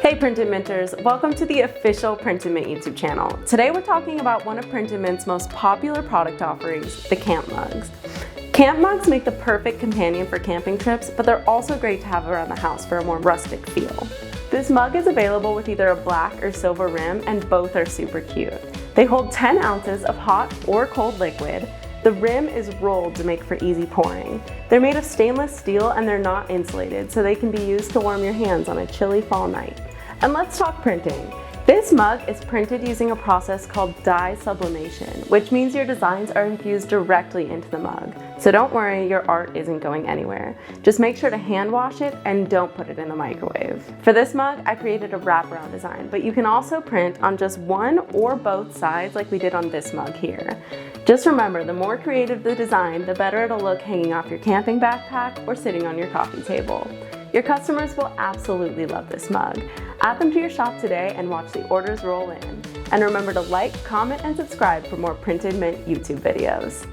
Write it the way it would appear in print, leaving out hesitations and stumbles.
Hey Printed Minters, welcome to the official Printed Mint YouTube channel. Today we're talking about one of Printed Mint's most popular product offerings, the camp mugs. Camp mugs make the perfect companion for camping trips, but they're also great to have around the house for a more rustic feel. This mug is available with either a black or silver rim, and both are super cute. They hold 10 ounces of hot or cold liquid. The rim is rolled to make for easy pouring. They're made of stainless steel and they're not insulated, so they can be used to warm your hands on a chilly fall night. And let's talk printing. This mug is printed using a process called dye sublimation, which means your designs are infused directly into the mug. So don't worry, your art isn't going anywhere. Just make sure to hand wash it and don't put it in the microwave. For this mug, I created a wraparound design, but you can also print on just one or both sides like we did on this mug here. Just remember, the more creative the design, the better it'll look hanging off your camping backpack or sitting on your coffee table. Your customers will absolutely love this mug. Add them to your shop today and watch the orders roll in. And remember to like, comment, and subscribe for more Printed Mint YouTube videos.